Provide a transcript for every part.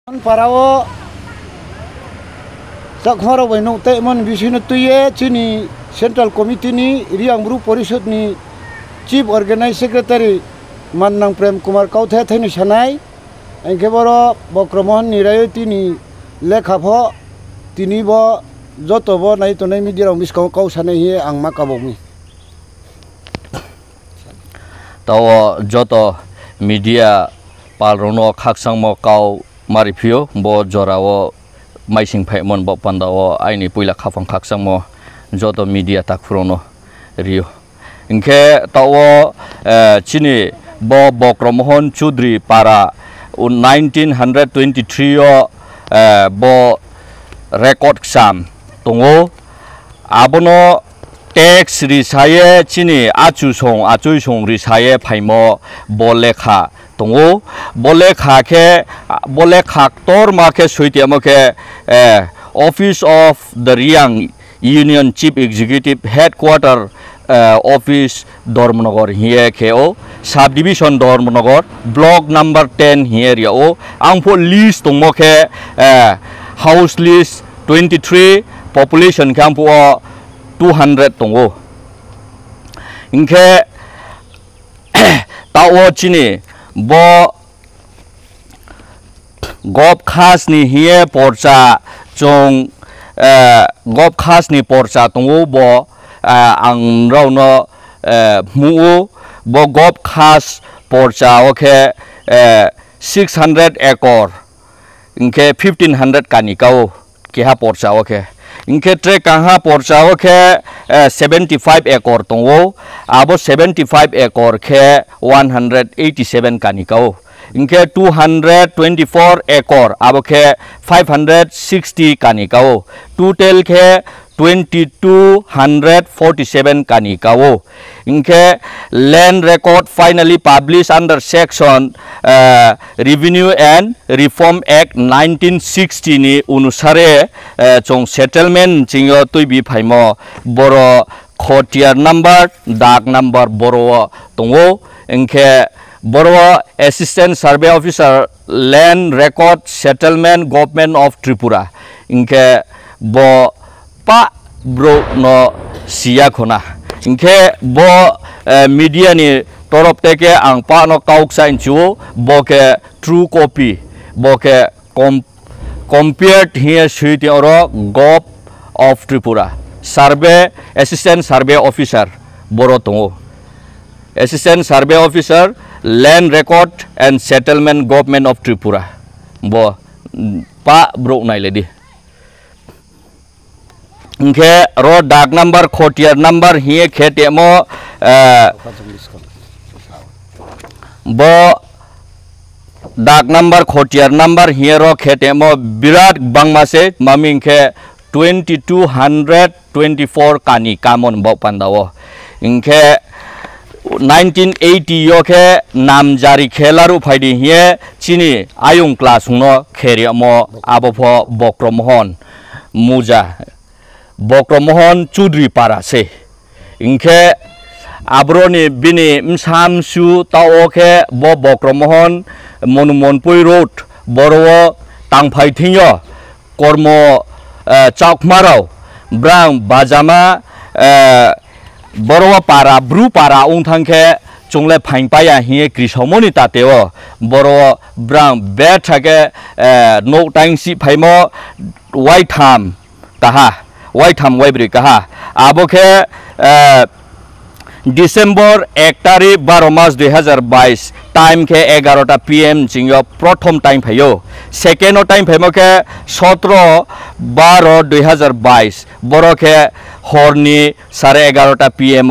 Parao Sakhara Wino Taman Visinatuye Chini Central Committee ni Riang Group Porishut ni Chief Organizing Secretary Manang Prem Kumar Kauthe Thani Shanai and Keboro Bokromon ni Rayoti ni Lekhapo Tinibo Zotobo Naitone Media Misko Shanai ang Makabomi Tawa Joto Media Palrono Kaksang Mokau Maripio bo jorawo maising paimon bo pandawo aini puila khafang khaksang mo joto media takfrono rio inke tawo chini bo Bokromohon Chudri para 1923 yo bo record sam tongo abono tax risaye chini achusong risaye phaimo bo lekha tongo bole khake bole khaktor make suitiamoke Office of the Riang Union Chief Executive Headquarter Office Dormnogor here KO Subdivision Dormnogor Block number 10 here yo angpo list tomoke house list 23 population campo 200 tongo inke tawo chini bo gop khas ni hiye porcha chong gop khas ni porcha tongo bo ang rauno mu bo gop khas porcha oke 600 acre inke 1500 kanikau keha porcha oke inke tre kaha porcha oke 75 acre tongo abo 75 acre ke 187 kanikau inke 224 acre abo ke 560 kanikau total ke 2247 kanikau inke land record finally published under section Revenue and Reform Act 1960 ni unusare chong settlement chingyo tuibi phaimo boro khotiar number dak number boro tongo inke boro Assistant Survey Officer Land Record Settlement Government of Tripura inke bo pa bro no siya khona inke bo media ni torop teke ang pa no kauk sain chu bo ke true copy bo ke compared here suite oro Gov of Tripura Survey Assistant Survey Officer boro tongo Assistant Survey Officer Land Record and Settlement Government of Tripura bo pa bro nai ledi inke ro dak number khotiar number here khete mo bo dak number khotiar number here ro khete mo birat bangma se maming ke 2224 kani kamon bo pandawo inke 1980 yo ke nam jari khelaru phaidi here chini ayung class no kheri mo abopho Bokromohon muja Bokromohon Chudri para se inke abroni bini msamsu taoke bo Bokromohon Monumonpui Road boro tangphai thingyo kormo chakmarau brang bajama boro para bru para ungthangke chongle phaingpaya hiye krisomoni tateo boro brang bethake no tangsi phaimo white ham kaha white ham webri kaha aboke December 1 तारीख 12 मार्च 2022 time के 11 PM चिंगो प्रथम time भयो second time फेमो के 17 12 2022 बरो के हरनी 11:30 PM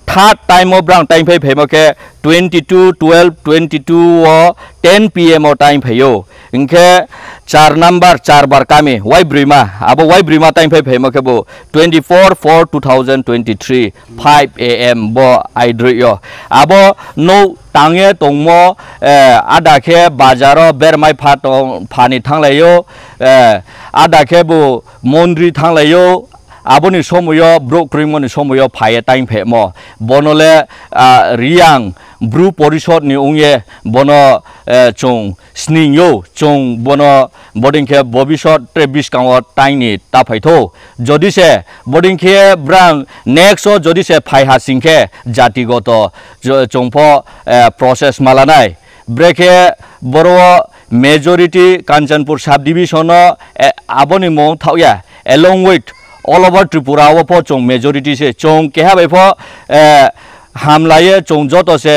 third time ब्रांग time फेमो के 22 12 22 10 PM time भयो इनके 4 नंबर 4 बार कामी वाई ब्रिमा अब वाई ब्रिमा टाइम फेमो के बो 24/4/2023 5 AM बो आइड्रियो अब नो तांगे तोंगमो आदा के बाजारो बेरमाय फानी थांलायो आदा के बो मंद्रि थांलायो aboni somoyo brok krimoni somoyo phaye time phe mo bonole riang Bru পরিষদ ni ungye bono chung sning yo chung bono boarding ke bobishot trebish kang tai ni ta phaitho jodi se boarding ke brang next o jodi se phai ha singke jatigoto chungpho process malanai breke boro majority Kanchanpur subdivision aboni mong thauya along with all over Tripura wo chong majority se chong ke ha bai pho hamlaye chong joto se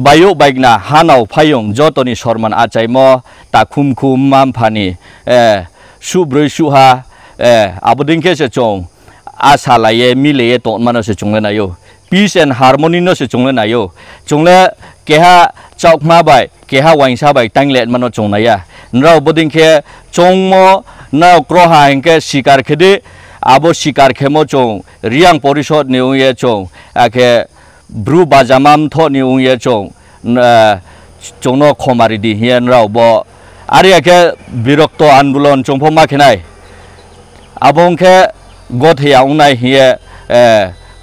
bayo baigna hanau phayong jotoni sorman achaimo ta khum khum mam phani subroi suha abodingke se chong asalaye mileye ton mano se chongle nayo peace and harmony no se chongle nayo chongle keha chokma bai keha waingsa bai tanglet mano chongnaya nrao bodingke chongmo na kroha engke sikar khede abo sikar khemo chong riang porishod ni ungye chong ake bru bajamam tho ni ungye chong chongno khomari di hian rao bo ari ake birokto andolon chongpho ma khenai abongke gothya ungnai hiye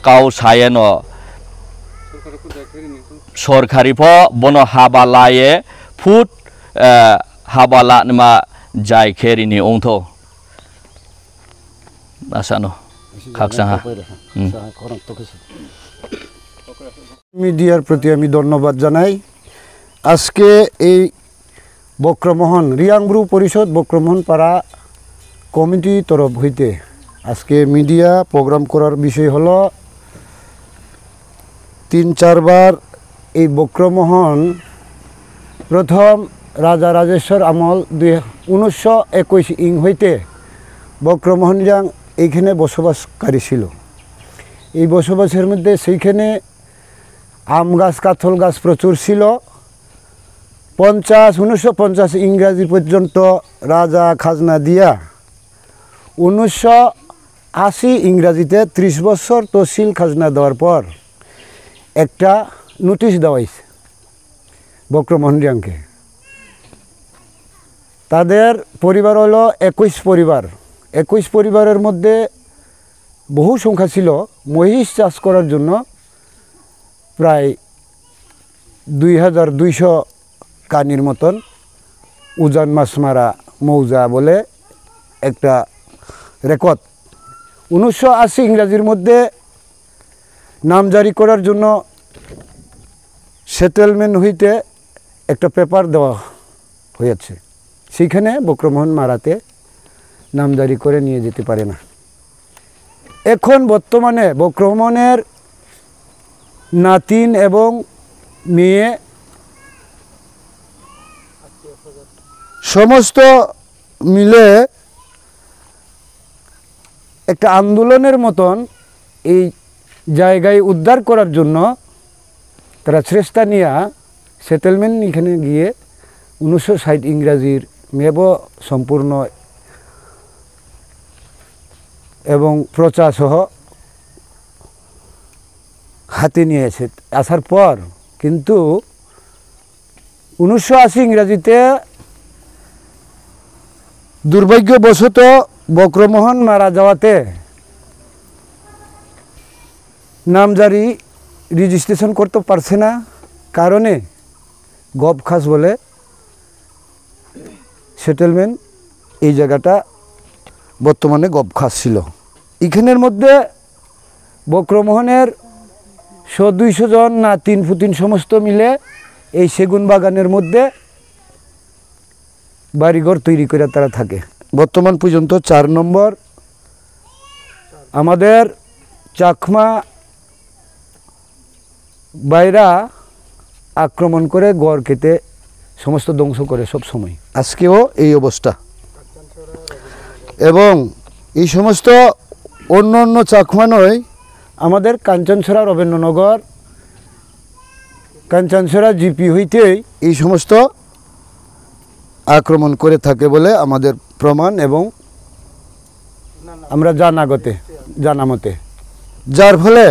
kaw sayeno সরকারি ফ বন হাবালায়ে foot হাবালা নমা যাই খেরিনি অংথ আসানো খাকসাহা মিডিয়ার প্রতি আমি ধন্যবাদ জানাই আজকে এই বক্রমোহন রিয়াংব্রু পরিষদ বক্রমোহন পাড়া কমিটি তরফ হইতে আজকে মিডিয়া প্রোগ্রাম করার বিষয় হলো 3-4 বার এই বক্রমোহন প্রথম রাজা রাজেশ্বর আমল 1921 ইং হইতে বক্রমোহন রিয়াং এইখানে বসবাসকারী ছিল এই বসবাসের মধ্যে সেইখানে আম গাছ কাঁঠাল গাছ প্রচুর ছিল 1950 ইংরাজি পর্যন্ত রাজা খাজনা দিয়া 1980 ইংরাজিতে 30 বছর তহসিল খাজনা দেওয়ার পর একটা নোটিশ দেওয়া হয়েছে বক্রমোহন রিয়াংকে তাদের পরিবার হলো 21 পরিবার 21 পরিবারের মধ্যে বহু সংখ্যা ছিল মহিষ চাষ করার জন্য প্রায় 2200 কানির মতন উজান মাছমারা মৌজা বলে একটা রেকর্ড 1980 ইংরাজির মধ্যে নাম জারি করার জন্য সেটেলমেন্ট হইতে একটা পেপার দেওয়া হয়েছে সেইখানে বক্রমোহন মারাতে নাম জারি করে নিয়ে যেতে পারে না এখন বর্তমানে বক্রমোহনের নাতিন এবং মেয়ে সমস্ত মিলে একটা আন্দোলনের মতন এই জায়গায় উদ্ধার করার জন্য তারা চেষ্টা নিয়ে সেটেলমেন্ট এখানে গিয়ে 1960 ইংরাজির মেব সম্পূর্ণ এবং প্রচাসহ হাতে নিয়ে আসার পর কিন্তু 1980 ইংরাজিতে দুর্ভাগ্যবশত বক্রমোহন মারা যাওয়াতে নামজারি রেজিস্ট্রেশন করতে পারছে না কারণে গবখাস বলে সেটেলমেন্ট এই জায়গাটা বর্তমানে গবখাস ছিল এখানের মধ্যে বক্রমোহনের 100-200 জন না 3 ফুটিন সমস্ত মিলে এই সেগুন বাগানের মধ্যে বাড়িঘর তৈরি করে তারা থাকে বর্তমান পর্যন্ত 4 নম্বর আমাদের চাকমা বাইরা আক্রমণ করে গড় কেটে সমস্ত ধ্বংস করে সব সময় আজকেও এই অবস্থা এবং এই সমস্ত অন্য অন্য চাকমা নয় আমাদের কাঞ্চনছড়া রবীন্দ্রনগর কাঞ্চনছড়া জিপি হইতেই এই সমস্ত আক্রমণ করে থাকে বলে আমাদের প্রমাণ এবং আমরা জানা মতে যার ফলে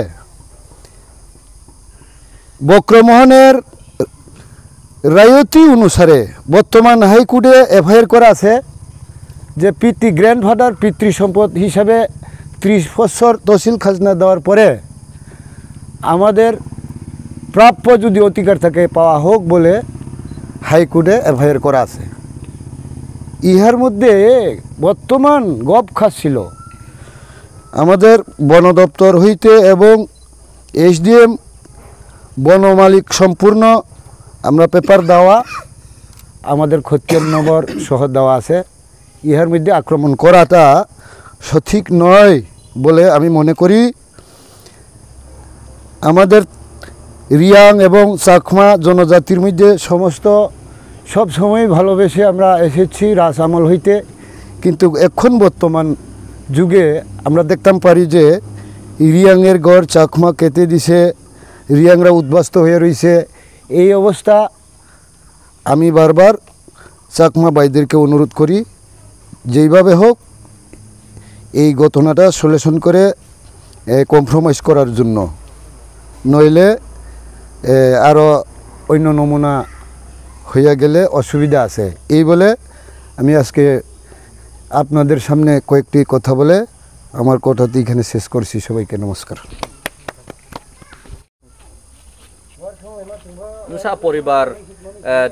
বক্রমোহনের রায়তি অনুসারে বর্তমান হাইকোর্টে এফআইআর করা আছে যে গ্র্যান্ডফাদার পিতৃ সম্পদ হিসাবে 30 বছর তহসিল খাজনা দেওয়ার পরে আমাদের প্রাপ্য যদি অধিকার থাকে পাওয়া হোক বলে হাইকোর্টে এফআইআর করা আছে। ইহার মধ্যে বর্তমান গপ খাচ্ছিল আমাদের বন দপ্তর হইতে এবং এসডিএম বন মালিক সম্পূর্ণ আমরা পেপার দেওয়া আমাদের খতিয়ান নম্বর সহ দেওয়া আছে। ইহার মধ্যে আক্রমণ করাটা সঠিক নয় বলে আমি মনে করি। আমাদের রিয়াং এবং চাকমা জনজাতির মধ্যে সব সময় ভালোবেসে আমরা এসেছি রাজ আমল হইতে, কিন্তু এখন বর্তমান যুগে আমরা দেখতাম পারি যে রিয়াংয়ের গড় চাকমা কেটে দিছে, রিয়াংরা উদ্বাস্ত হয়ে রয়েছে। এই অবস্থা আমি বারবার চাকমা ভাইদেরকে অনুরোধ করি যেইভাবে হোক এই ঘটনাটা সলিউশন করে কম্প্রোমাইজ করার জন্য, নইলে আরও অন্য নমুনা হইয়া গেলে অসুবিধা আছে। এই বলে আমি আজকে আপনাদের সামনে কয়েকটি কথা বলে আমার কথাটি এখানে শেষ করছি। সবাইকে নমস্কার। Nsa poribar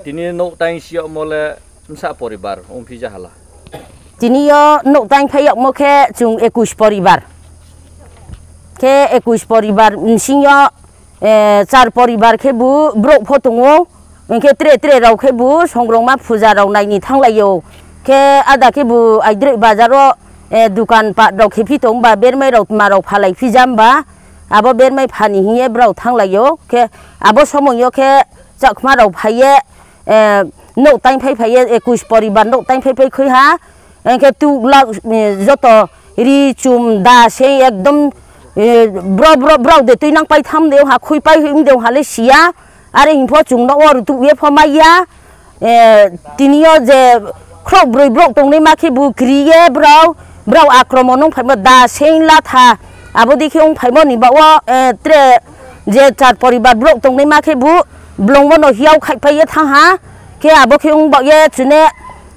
tini nok tang siok mole nsa poribar ongpi jahala. Tini yo nok tang payok mo ke chung 21 poribar. Ke 21 poribar nsing yo 4 poribar ke bu brok photongo ke tre rau ke bu songrong ma puja rau nai ni thanglai yo. Ke ada ke bu aidre bazaro dukan pa rau ke pitong ba bermai rau ma rau phalai pijam ba abo bermai phani hiye brau thanglai yo. Ke abo somong yo ke Chakma রাও ফাইয়ে নৌ time ফাইয়ে 21 পরিবার নৌ time phi খই হা একে তু যত রি চুম দা সেই একদম ব্র দে তুই নাং পাই থাম দেও হা খুই পাই হিম দেও হালে সিয়া আরে হিমফ চুং ন অর তু এ ফমাইয়া তিনিও যে খ্রক ব্রই ব্রক তংনি মাখি বু গ্রিয়ে ব্রাও আক্রমণ নং ফাইমা দা সেই লাথা আবো দেখি ওং ফাইমা নিবা ও ত্রে যে 4 পরিবার ব্রক তংনি মাখি বু blong bono hiau khai pai thang ha ke abo kheung ba ye chune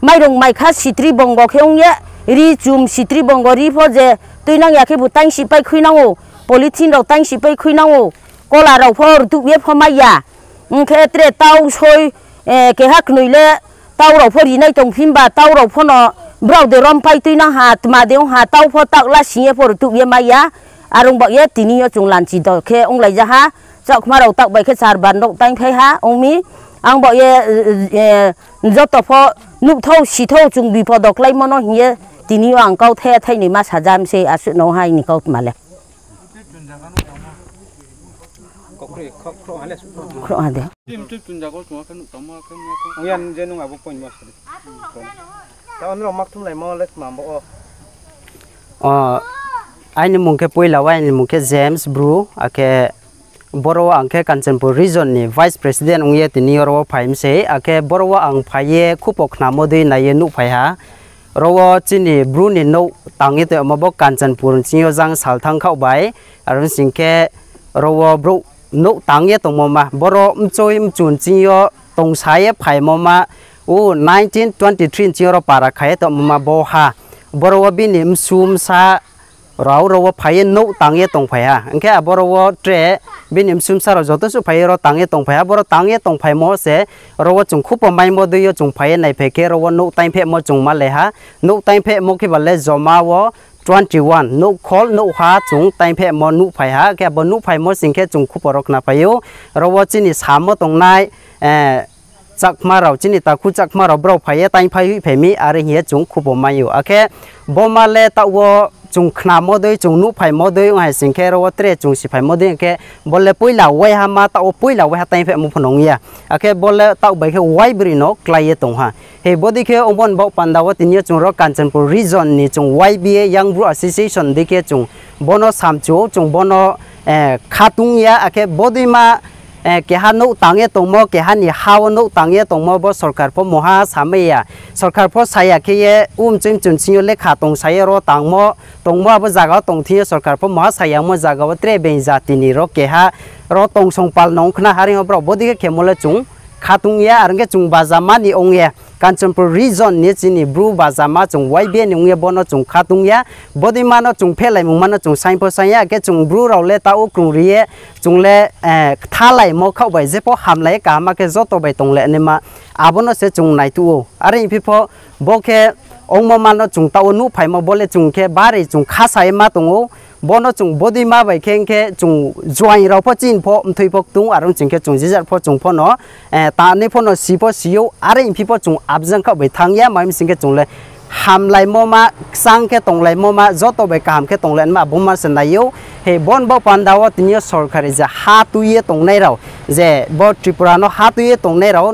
mai rong mai kha sitri bongo kheung ye ri chum sitri bongo ri pho je tuinang ya ke bu tang si pai khuinang o polythene ro tang si pai khuinang o kola ro pho tu ye pho mai ya khe tre tau soi ke hak nuile tau ro pho ri nai tong phim ba tau ro pho no brau de rom pai tuinang ha tma deung ha tau pho tak la si ye pho tu ye mai ya arong ba ye tini yo chung lan chi do ke ong lai ja ha chọc mà đầu tàu bảy cái sàn bàn động tay thấy há ông mi anh bảo ye do tập phò nụ thâu xì thâu chung bị phò độc lấy mà nó nhẹ thì nhiều anh câu theo thấy này mà sao dám xe sự nấu hay này câu mà lẹ khó hả đấy anh mong cái bôi là anh mong cái James Bru cái Borowa angke Kanchanpur region ni vice president ongye tini ro phaim se ake Borowa ang phaye khupok namodui naye nu phaiha rowo chini bruni no tangi te amabo Kanchanpur chio jang salthang khau bai aron singke rowo bro no tangi tongmoma boro mchoi mchun chio tongsaye phaimoma u 1923 chio ro para khaye to mama bo ha Borowa bini msum sa raw phaye no tangi tong phaya angke aboro tre binim sumsa ro joto su phaye ro tangi tong phaya boro tangi tong phai mo se ro chung khup mai mo duyo chung phaye nai pheke ro no time phe mo chung ma le ha no time phe mo ki bale joma wo 21 no call no ha chung time phe mo nu phai ha ke bo nu phai mo singke chung khup rok na phayo ro chini samo tong nai chakma rau chini ta khu chakma rau bro phaye time phai phemi are hi chung khup mai yo ake boma le ta wo chung khna modoi chung nu phai modoi ngai singke ro tre chung si phai modoi ke bolle poila wai ha ma ta o poila wai ha tai phe mu phonong ya ake bolle ta bai ke wai bri no klai tong ha he bodi ke ombon bau pandawa tin chung ro Kanchanpur region ni chung YBA Young Bru Association dike chung bono samchu chung bono khatung ya ake bodi ma ke ha no tange tongmo ke ha ni haw no tange tongmo bo sarkar pho moha sameya sarkar pho saya ke ye chim chun sinyo le kha tong saya ro tangmo tongmo bo jaga tong thi sarkar pho moha saya mo jaga tre ben jati ni ro ke ha ro tong song pal nong khna hari bro bodi ke khemole chung khatung ya arang ke chung bazama ni ong ya Kanchanpur region ni chini bru bazama chung YBN ni ong ya bono chung khatung ya bodi mano chung phelai mung mano chung sain po saya ke chung bru raw le ta u krung ri chung le thalai mo khau bai je po hamlai ka ma ke joto bai tong le ne ma abono se chung nai tu are in pipo bo ke ong mo mano chung ta nu phai mo bole chung ke bari chung khasai ma tongo bono chung body ma bai kheng ke chung join raw po chin pho thui pok tung arung chung ke chung jizar pho chung pho no ta ne pho no si pho siu are in pipo chung abjang khau bai thang ya ma sing ke chung le ham lai mo ma sang ke tong lai mo ma joto bai kam ke tong len ma buma san na yo he bon bo pandawa tinyo sarkari ja ha tu ye tong nai raw je bo Tripura no ha tu ye tong nai raw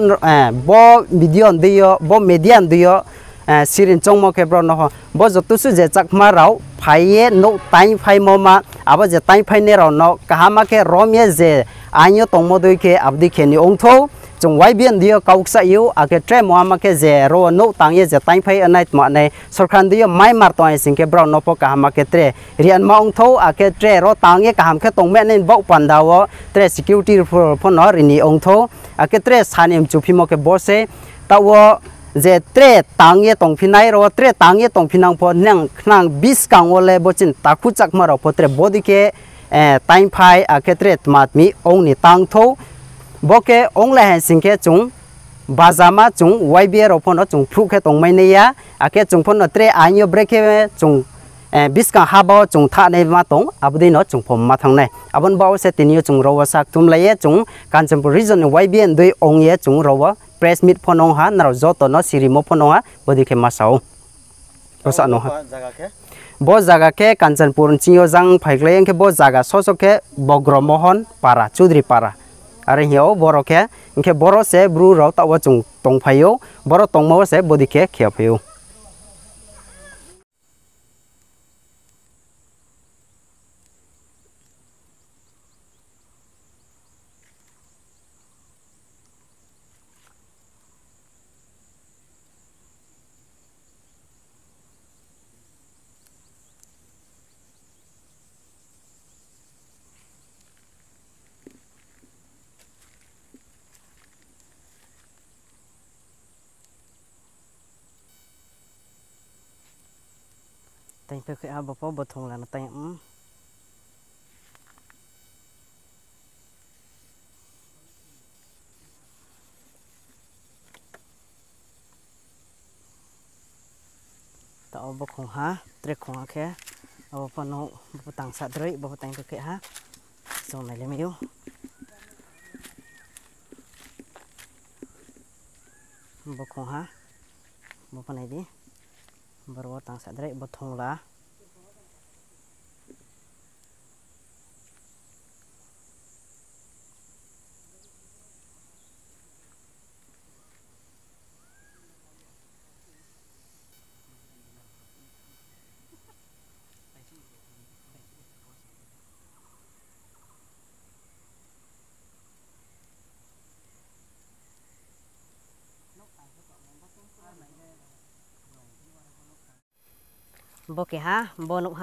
bo video dio bo median dio sirin chongmo ke bro no bo jotu su je chakma raw phaiye no tai phai mo ma aba je tai phai ne raw no kahama ke romye je anyo tongmo doi ke abdi kheni ongtho chung YBN dio kauksa yu ake tre mo ama ke je ro no tangye je tai phai anai ma nei sarkhan dio mai mar to ai singke bro no po kahama ke tre rian ma ongtho ake tre ro tangye kaham ke tongme nei bo pandawo tre security phone no rini ongtho ake tre sanim chupi mo ke bose tawo je tre tangye tongphinai ro tre tangye tongphinang pho nang knang 20 kang ole bochin takhu chakma ro pho tre bodi ke tai phai ake tre tmatmi ong ni tang tho boke ong la hen singke chung bazama chung YBR ro pho no chung phru ke tong mai ne ya ake chung pho no tre anyo break ke chung 20 kang haba chung tha nei ma tong abdi no chung phom ma thang nei abon baw se tinyo chung ro sak tum la ye chung Kanchanpur region YBN doi ong ye chung ro press meet phonong ha naro joto no sirimo phonong ha bodi ke masao kosa no ha bo jaga ke Kanchanpur chingyo jang phaikleng ke bo jaga soso ke Bogro Mohon para Chudri para are hiyo boro ke inke boro se bru ro ta wa chung tong phayo boro tong mo se bodi ke khia phayo tang pe ke abo po bothong la na tang ta abo khong ha tre khong ke abo po no bo tang sa drei bo tang pe ke ha so na le meyo bo khong ha bo pa nai di baro tang sa drei bothong la boke ha bonuk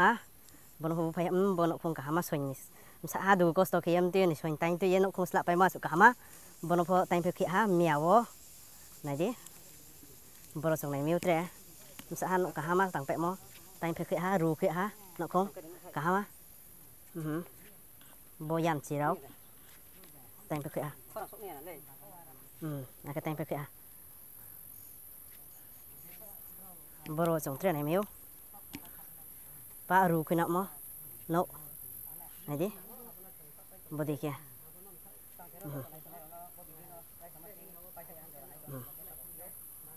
phai bonuk khong ka ma soin sa ha du kosto ke yam te ni soin tang te yenuk khong slap pai ma su ka ma bonuk pho tang phe ki ha miawo nai di boro song nai miu tre sa ha nok ka ha ma tang pe mo tang phe ki ha ru ki ha nok khong ka ha ma bo yam chi rau tang phe ki ha na ka tang phe ki ha boro song tre nai miu pa ru kena mo no nadi bodi kia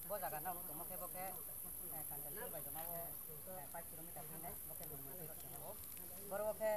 bo jaga na no ke boke Kanchanpur bai jama 5 km boro ke